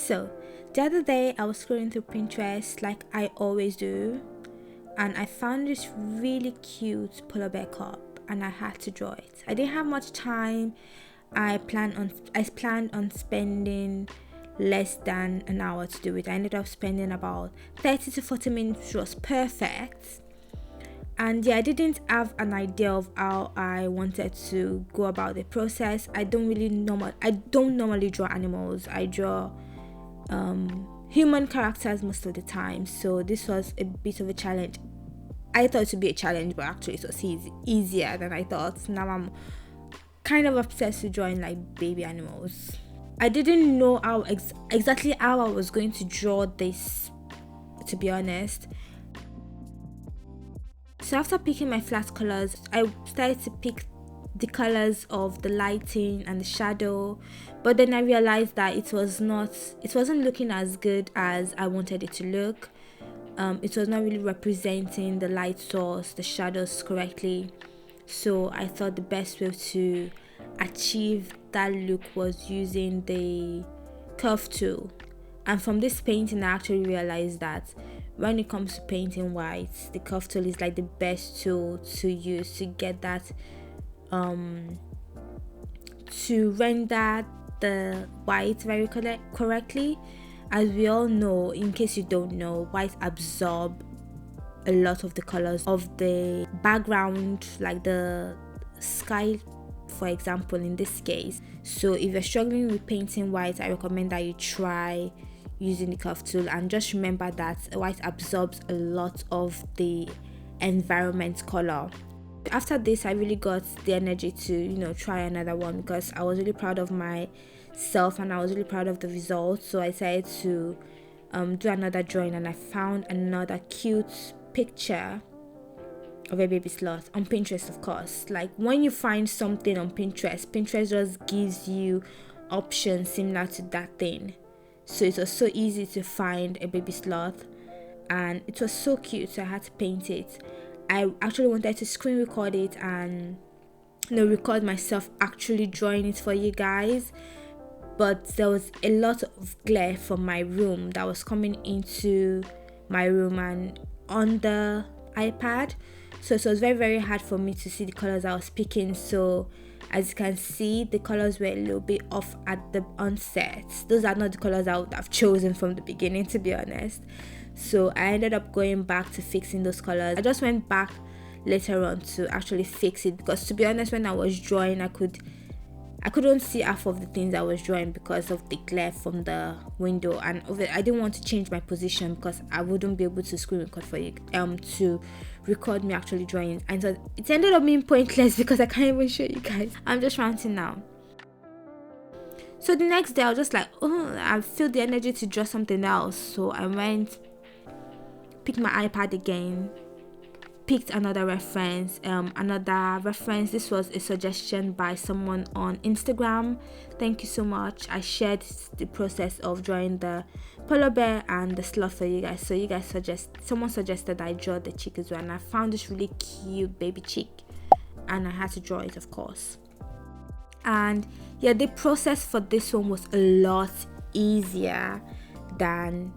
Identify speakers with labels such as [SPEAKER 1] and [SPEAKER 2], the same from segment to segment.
[SPEAKER 1] So the other day I was scrolling through Pinterest like I always do, and I found this really cute polar bear cup and I had to draw it. I didn't have much time. I planned on spending less than an hour to do it. I ended up spending about 30 to 40 minutes, which was perfect. And yeah, I didn't have an idea of how I wanted to go about the process. I don't normally draw animals. I draw human characters most of the time, so this was a bit of a challenge. I thought it would be a challenge, but actually it was easier than I thought. Now I'm kind of obsessed with drawing like baby animals. I didn't know exactly how I was going to draw this, to be honest. So after picking my flat colors, I started to pick the colors of the lighting and the shadow, but then I realized that it wasn't looking as good as I wanted it to look. It was not really representing the light source, the shadows correctly. So I thought the best way to achieve that look was using the curve tool. And from this painting, I actually realized that when it comes to painting white, the curve tool is like the best tool to use to get that to render the white very correctly. As we all know, in case you don't know, white absorb a lot of the colors of the background, like the sky, for example, in this case. So if you're struggling with painting white, I recommend that you try using the curve tool, and just remember that white absorbs a lot of the environment color. After this, I really got the energy to try another one, because I was really proud of myself and I was really proud of the results. So I decided to do another drawing, and I found another cute picture of a baby sloth on Pinterest. Of course, like when you find something on Pinterest just gives you options similar to that thing. So it was so easy to find a baby sloth, and it was so cute, so I had to paint it. I actually wanted to screen record it and record myself actually drawing it for you guys, but there was a lot of glare from my room that was coming into my room and on the iPad, so it was very, very hard for me to see the colors I was picking. So as you can see, the colors were a little bit off at the onset. Those are not the colors I would have chosen from the beginning, to be honest. So I ended up going back to fixing those colors. I just went back later on to actually fix it, because to be honest, when I was drawing, I couldn't see half of the things I was drawing because of the glare from the window, and I didn't want to change my position because I wouldn't be able to screen record for you to record me actually drawing, and so it ended up being pointless because I can't even show you guys. I'm just ranting now. So the next day I was just like, I feel the energy to draw something else. So I went, picked my iPad again, picked another reference. This was a suggestion by someone on Instagram. Thank you so much. I shared the process of drawing the polar bear and the sloth for you guys. So you guys someone suggested I draw the chick as well, and I found this really cute baby chick, and I had to draw it, of course. And yeah, the process for this one was a lot easier than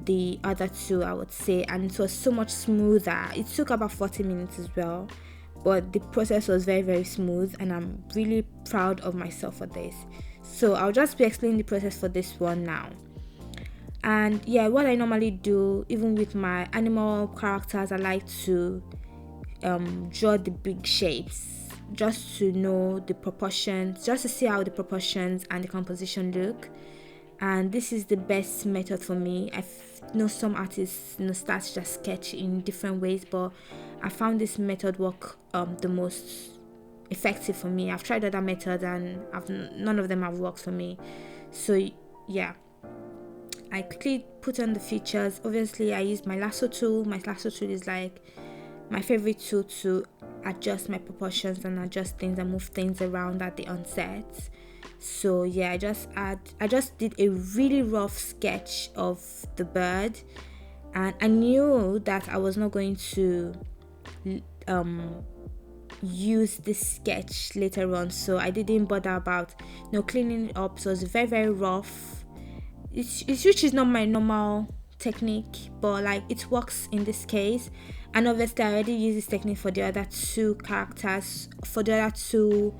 [SPEAKER 1] the other two, I would say, and it was so much smoother. It took about 40 minutes as well, but the process was very, very smooth, and I'm really proud of myself for this. So I'll just be explaining the process for this one now. And yeah, what I normally do, even with my animal characters, I like to draw the big shapes, just to know the proportions, just to see how the proportions and the composition look. And this is the best method for me. I know some artists start to just sketch in different ways, but I found this method work the most effective for me. I've tried other methods and none of them have worked for me. So yeah, I quickly put on the features. Obviously I used my lasso tool. My lasso tool is like my favorite tool to adjust my proportions and adjust things and move things around at the onset. So yeah, I just did a really rough sketch of the bird, and I knew that I was not going to use this sketch later on, so I didn't bother about cleaning it up. So it's very, very rough. which is not my normal technique, but like it works in this case. And obviously I already use this technique for the other two characters, for the other two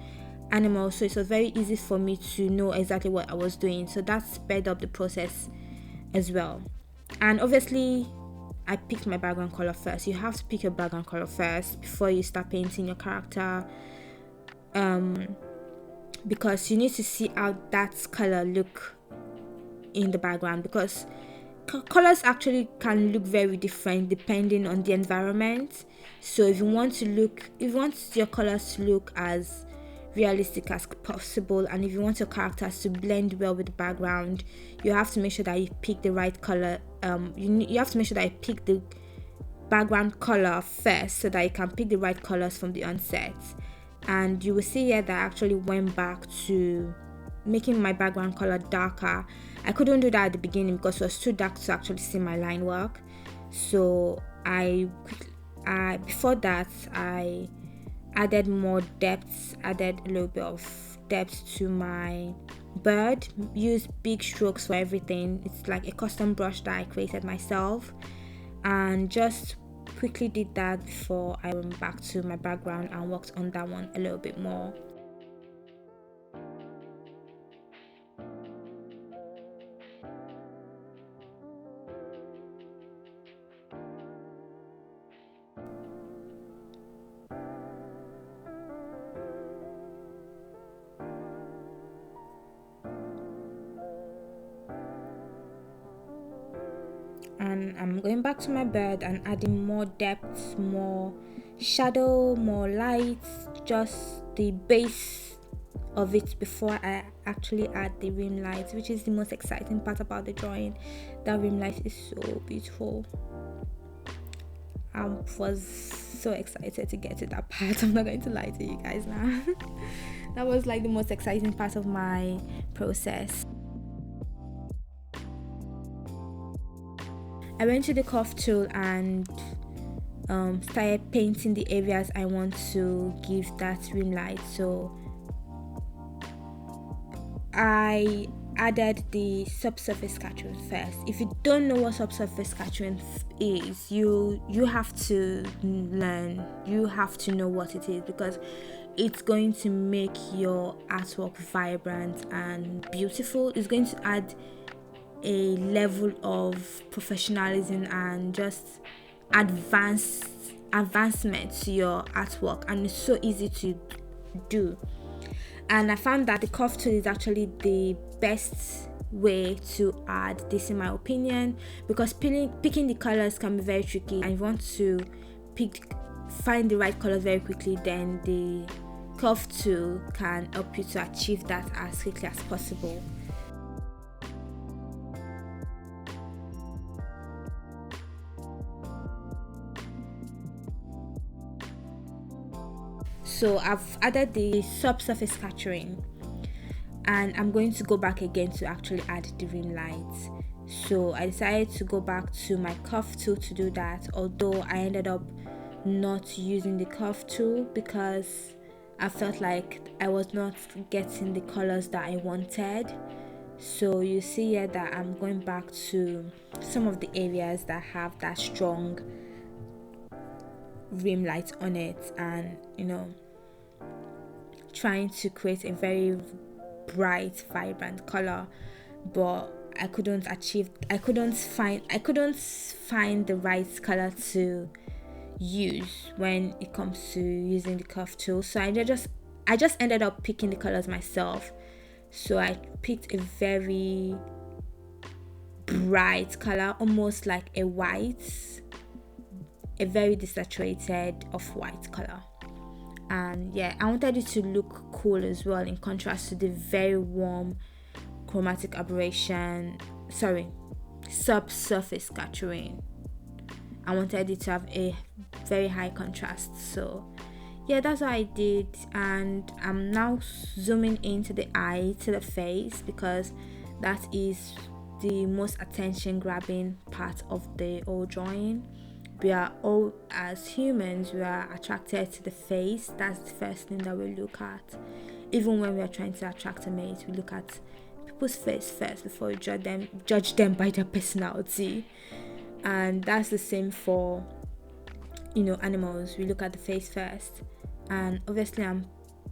[SPEAKER 1] animals, so it was very easy for me to know exactly what I was doing, so that sped up the process as well. And obviously I picked my background color first. You have to pick your background color first before you start painting your character, because you need to see how that color look in the background, because colors actually can look very different depending on the environment. So if you want your colors to look as realistic as possible, and if you want your characters to blend well with the background, you have to make sure that you pick the right color. You have to make sure that you pick the background color first, so that you can pick the right colors from the onset. And you will see here that I actually went back to making my background color darker. I couldn't do that at the beginning because it was too dark to actually see my line work. So before that I added more depth, added a little bit of depth to my bird, used big strokes for everything. It's like a custom brush that I created myself, and just quickly did that before I went back to my background and worked on that one a little bit more. And I'm going back to my bird and adding more depth, more shadow, more light, just the base of it before I actually add the rim light, which is the most exciting part about the drawing. That rim light is so beautiful. I was so excited to get to that part. I'm not going to lie to you guys now. That was like the most exciting part of my process. I went to the curve tool and started painting the areas I want to give that rim light. So I added the subsurface scattering first. If you don't know what subsurface scattering is, you have to learn. You have to know what it is, because it's going to make your artwork vibrant and beautiful. It's going to add a level of professionalism and just advancement to your artwork, and it's so easy to do. And I found that the curve tool is actually the best way to add this, in my opinion, because picking the colors can be very tricky, and if you want to find the right colors very quickly, then the curve tool can help you to achieve that as quickly as possible. So I've added the subsurface scattering, and I'm going to go back again to actually add the rim light. So I decided to go back to my curve tool to do that, although I ended up not using the curve tool because I felt like I was not getting the colors that I wanted. So you see here that I'm going back to some of the areas that have that strong rim light on it, and trying to create a very bright, vibrant color, but I couldn't find the right color to use when it comes to using the curve tool. So I just ended up picking the colors myself. So I picked a very bright color, almost like a very desaturated off-white color. And yeah, I wanted it to look cool as well, in contrast to the very warm chromatic aberration, subsurface scattering. I wanted it to have a very high contrast. So yeah, that's what I did. And I'm now zooming into the eye, to the face, because that is the most attention grabbing part of the whole drawing. We are all, as humans, we are attracted to the face. That's the first thing that we look at. Even when we are trying to attract a mate, we look at people's face first before you judge them by their personality. And that's the same for, you know, animals. We look at the face first, and obviously I'm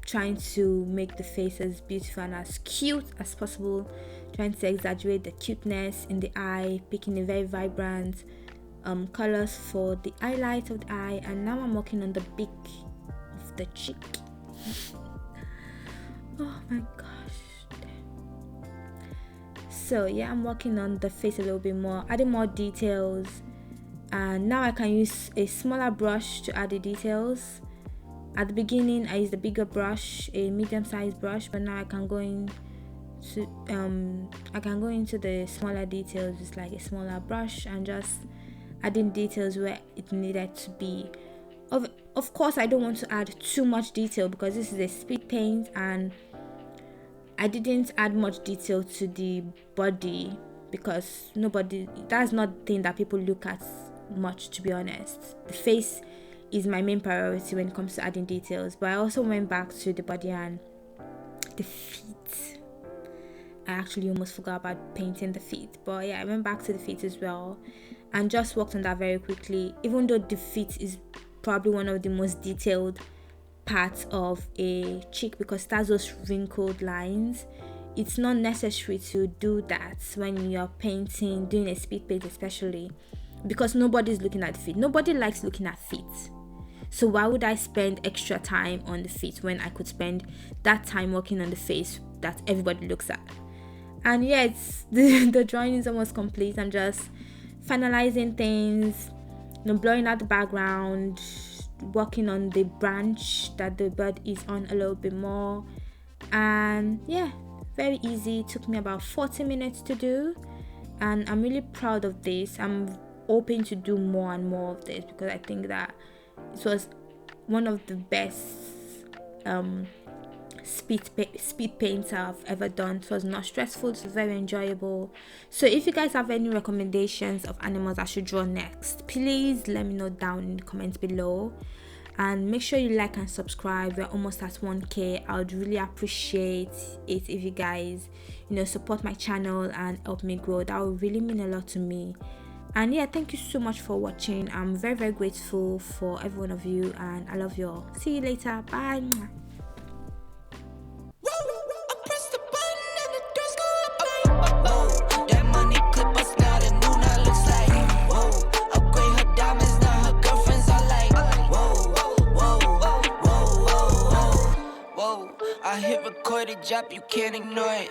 [SPEAKER 1] trying to make the face as beautiful and as cute as possible, trying to exaggerate the cuteness in the eye, picking a very vibrant colors for the highlight of the eye. And now I'm working on the beak of the cheek. Oh my gosh. So yeah, I'm working on the face a little bit more, adding more details, and now I can use a smaller brush to add the details. At the beginning I used a bigger brush, a medium-sized brush, but now I can go into the smaller details with like a smaller brush and just adding details where it needed to be. Of course, I don't want to add too much detail because this is a speed paint, and I didn't add much detail to the body because that's not the thing that people look at much, to be honest. The face is my main priority when it comes to adding details, but I also went back to the body and the feet. I actually almost forgot about painting the feet, but yeah, I went back to the feet as well and just worked on that very quickly, even though the feet is probably one of the most detailed parts of a cheek because it has those wrinkled lines. It's not necessary to do that when you're painting, doing a speed paint especially, because nobody's looking at the feet. Nobody likes looking at feet. So why would I spend extra time on the feet when I could spend that time working on the face that everybody looks at? And yeah, it's the drawing is almost complete. I'm just finalizing things, blurring out the background, working on the branch that the bird is on a little bit more. And yeah, very easy. It took me about 40 minutes to do, and I'm really proud of this. I'm hoping to do more and more of this because I think that it was one of the best speed paints I've ever done. It was not stressful, it was very enjoyable. So if you guys have any recommendations of animals I should draw next, please let me know down in the comments below, and make sure you like and subscribe. We're almost at 1k. I would really appreciate it if you guys, support my channel and help me grow. That would really mean a lot to me. And yeah, thank you so much for watching. I'm very, very grateful for every one of you, and I love you all. See you later. Bye.
[SPEAKER 2] I hit record a drop, you can't ignore it.